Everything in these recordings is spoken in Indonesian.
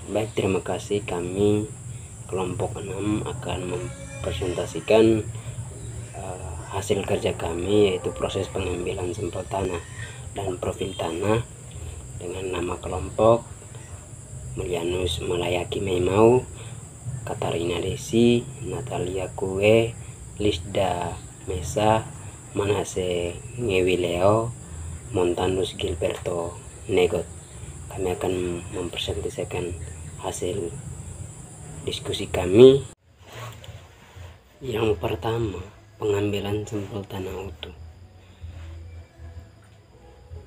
Baik, terima kasih. Kami kelompok 6 akan mempresentasikan hasil kerja kami, yaitu proses pengambilan sampel tanah dan profil tanah dengan nama kelompok Mulyanus Malayaki Memau, Katarina Desi, Natalia Kue, Lisda Mesa, Manase Ngewileo, Montanus Gilberto Negot. Kami akan mempresentasikan hasil diskusi kami. Yang pertama, pengambilan sampel tanah utuh.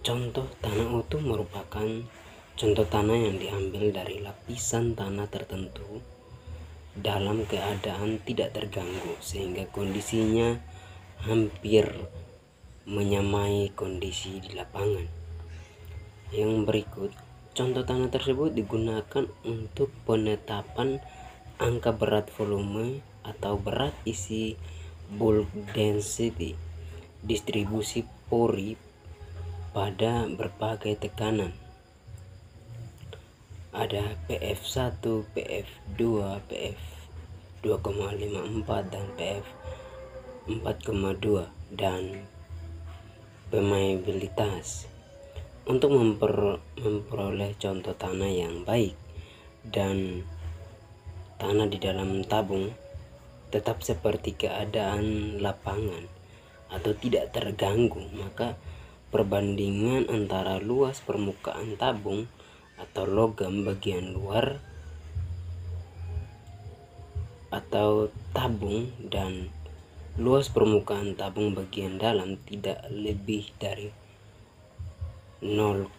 Contoh tanah utuh merupakan contoh tanah yang diambil dari lapisan tanah tertentu dalam keadaan tidak terganggu, sehingga kondisinya hampir menyamai kondisi di lapangan. Yang berikut, contoh tanah tersebut digunakan untuk penetapan angka berat volume atau berat isi bulk density, distribusi pori pada berbagai tekanan. Ada PF1, PF2, PF2,54 dan PF4,2 dan permeabilitas. Untuk memperoleh contoh tanah yang baik dan tanah di dalam tabung tetap seperti keadaan lapangan atau tidak terganggu, maka perbandingan antara luas permukaan tabung atau logam bagian luar atau tabung dan luas permukaan tabung bagian dalam tidak lebih dari 0,1.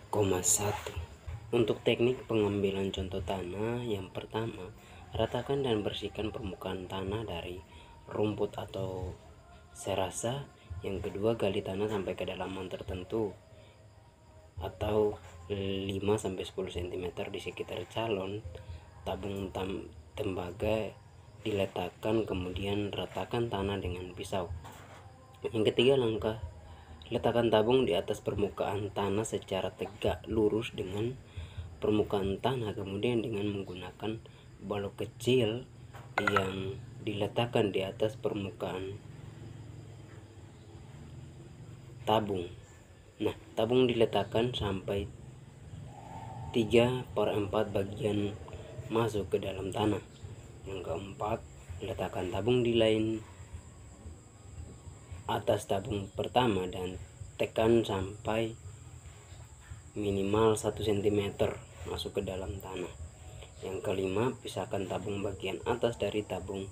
Untuk teknik pengambilan contoh tanah, yang pertama, ratakan dan bersihkan permukaan tanah dari rumput atau serasa. Yang kedua, gali tanah sampai kedalaman tertentu atau 5-10 cm di sekitar calon tabung tembaga diletakkan, kemudian ratakan tanah dengan pisau. Yang ketiga, langkah letakkan tabung di atas permukaan tanah secara tegak lurus dengan permukaan tanah, kemudian dengan menggunakan balok kecil yang diletakkan di atas permukaan tabung. Nah, tabung diletakkan sampai 3/4 bagian masuk ke dalam tanah. Yang keempat, letakkan tabung di lain atas tabung pertama dan tekan sampai minimal 1 cm masuk ke dalam tanah. Yang kelima, pisahkan tabung bagian atas dari tabung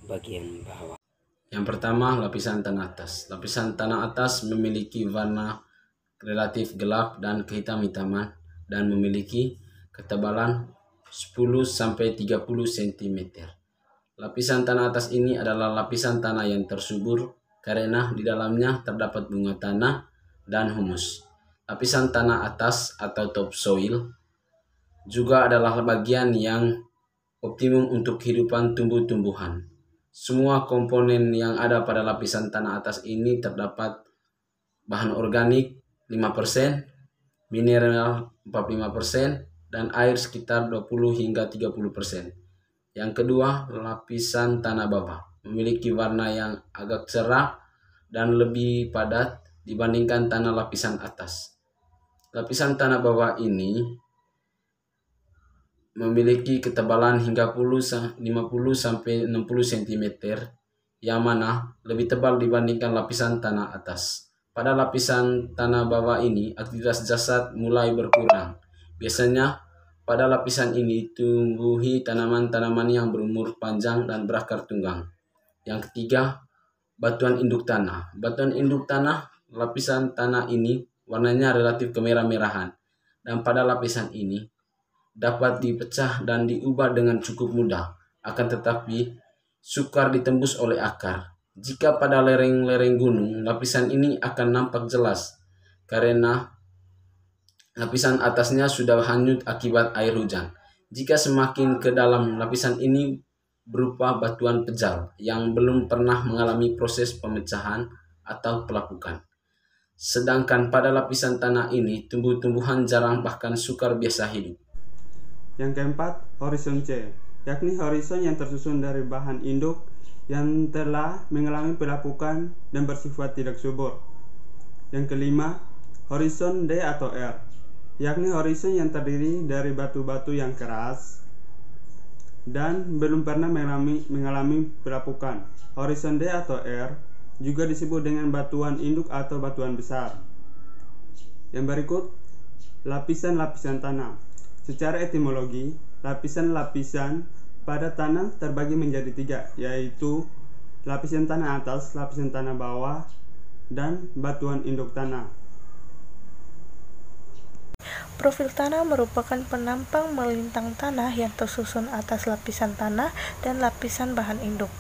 bagian bawah. Yang pertama, lapisan tanah atas. Lapisan tanah atas memiliki warna relatif gelap dan kehitam-hitaman dan memiliki ketebalan 10-30 cm. Lapisan tanah atas ini adalah lapisan tanah yang tersubur karena di dalamnya terdapat bunga tanah dan humus. Lapisan tanah atas atau topsoil juga adalah bagian yang optimum untuk kehidupan tumbuh-tumbuhan. Semua komponen yang ada pada lapisan tanah atas ini terdapat bahan organik 5%, mineral 45%, dan air sekitar 20-30%. Yang kedua, lapisan tanah bawah memiliki warna yang agak cerah dan lebih padat dibandingkan tanah lapisan atas. Lapisan tanah bawah ini memiliki ketebalan hingga 50-60 cm, yang mana lebih tebal dibandingkan lapisan tanah atas. Pada lapisan tanah bawah ini, aktivitas jasad mulai berkurang. Biasanya pada lapisan ini tumbuhi tanaman-tanaman yang berumur panjang dan berakar tunggang. Yang ketiga, batuan induk tanah. Batuan induk tanah, lapisan tanah ini warnanya relatif kemerah-merahan, dan pada lapisan ini dapat dipecah dan diubah dengan cukup mudah. Akan tetapi, sukar ditembus oleh akar. Jika pada lereng-lereng gunung, lapisan ini akan nampak jelas karena lapisan atasnya sudah hanyut akibat air hujan. Jika semakin ke dalam, lapisan ini berupa batuan pejal yang belum pernah mengalami proses pemecahan atau pelapukan. Sedangkan pada lapisan tanah ini, tumbuh-tumbuhan jarang bahkan sukar biasa hidup. Yang keempat, horizon C, yakni horizon yang tersusun dari bahan induk yang telah mengalami pelapukan dan bersifat tidak subur. Yang kelima, horizon D atau R, yakni horizon yang terdiri dari batu-batu yang keras dan belum pernah mengalami pelapukan. Horizon D atau R juga disebut dengan batuan induk atau batuan besar. Yang berikut, lapisan-lapisan tanah. Secara etimologi, lapisan-lapisan pada tanah terbagi menjadi 3, yaitu lapisan tanah atas, lapisan tanah bawah, dan batuan induk tanah. Profil tanah merupakan penampang melintang tanah yang tersusun atas lapisan tanah dan lapisan bahan induk.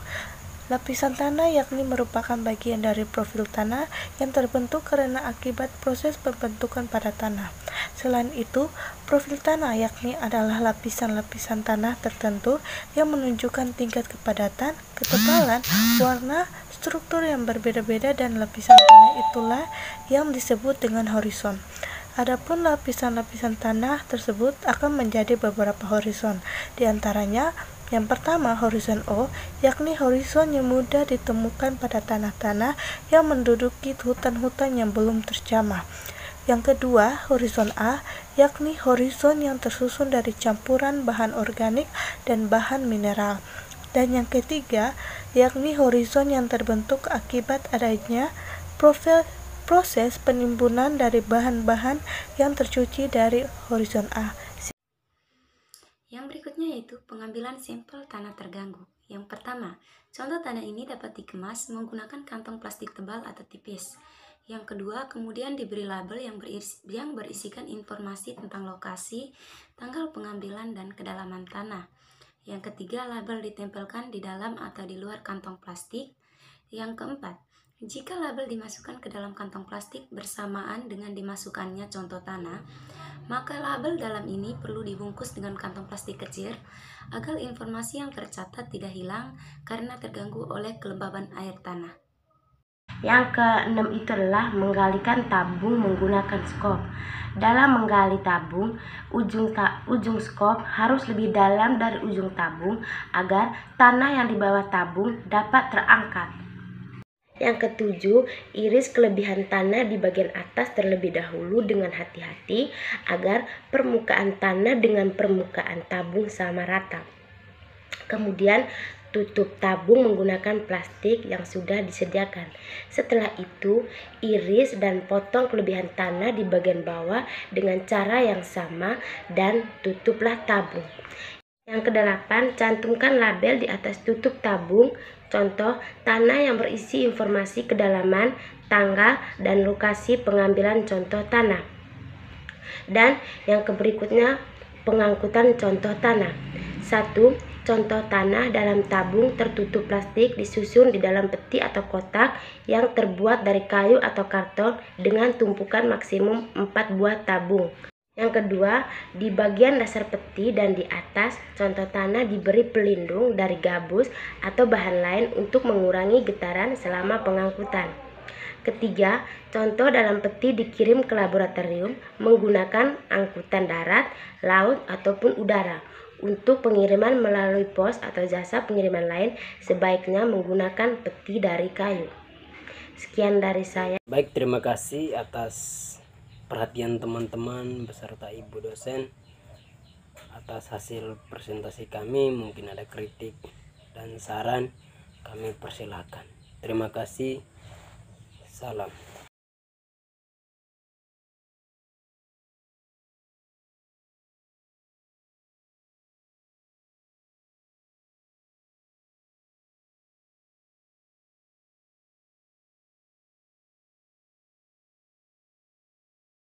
Lapisan tanah yakni merupakan bagian dari profil tanah yang terbentuk karena akibat proses pembentukan pada tanah. Selain itu, profil tanah yakni adalah lapisan-lapisan tanah tertentu yang menunjukkan tingkat kepadatan, ketebalan, warna, struktur yang berbeda-beda, dan lapisan tanah itulah yang disebut dengan horizon. Adapun lapisan-lapisan tanah tersebut akan menjadi beberapa horizon, di antaranya yang pertama, horizon O, yakni horizon yang mudah ditemukan pada tanah-tanah yang menduduki hutan-hutan yang belum terjamah. Yang kedua, horizon A, yakni horizon yang tersusun dari campuran bahan organik dan bahan mineral. Dan yang ketiga, yakni horizon yang terbentuk akibat adanya proses penimbunan dari bahan-bahan yang tercuci dari horizon A. Yang berikutnya yaitu pengambilan sampel tanah terganggu. Yang pertama, contoh tanah ini dapat dikemas menggunakan kantong plastik tebal atau tipis. Yang kedua, kemudian diberi label yang berisikan informasi tentang lokasi, tanggal pengambilan, dan kedalaman tanah. Yang ketiga, label ditempelkan di dalam atau di luar kantong plastik. Yang keempat, jika label dimasukkan ke dalam kantong plastik bersamaan dengan dimasukkannya contoh tanah, maka label dalam ini perlu dibungkus dengan kantong plastik kecil agar informasi yang tercatat tidak hilang karena terganggu oleh kelembaban air tanah. Yang keenam itu adalah menggalikan tabung menggunakan skop. Dalam menggali tabung, ujung skop harus lebih dalam dari ujung tabung agar tanah yang di bawah tabung dapat terangkat. Yang ketujuh, iris kelebihan tanah di bagian atas terlebih dahulu dengan hati-hati agar permukaan tanah dengan permukaan tabung sama rata. Kemudian tutup tabung menggunakan plastik yang sudah disediakan. Setelah itu, iris dan potong kelebihan tanah di bagian bawah dengan cara yang sama dan tutuplah tabung. Yang kedelapan, cantumkan label di atas tutup tabung. Contoh, tanah yang berisi informasi kedalaman, tanggal, dan lokasi pengambilan contoh tanah. Dan yang berikutnya, pengangkutan contoh tanah. 1. Contoh tanah dalam tabung tertutup plastik disusun di dalam peti atau kotak yang terbuat dari kayu atau karton dengan tumpukan maksimum 4 buah tabung. Yang kedua, di bagian dasar peti dan di atas contoh tanah diberi pelindung dari gabus atau bahan lain untuk mengurangi getaran selama pengangkutan. Ketiga, contoh dalam peti dikirim ke laboratorium menggunakan angkutan darat, laut, ataupun udara. Untuk pengiriman melalui pos atau jasa pengiriman lain, sebaiknya menggunakan peti dari kayu. Sekian dari saya. Baik, terima kasih atas perhatian teman-teman beserta ibu dosen atas hasil presentasi kami. Mungkin ada kritik dan saran, kami persilahkan. Terima kasih. Salam.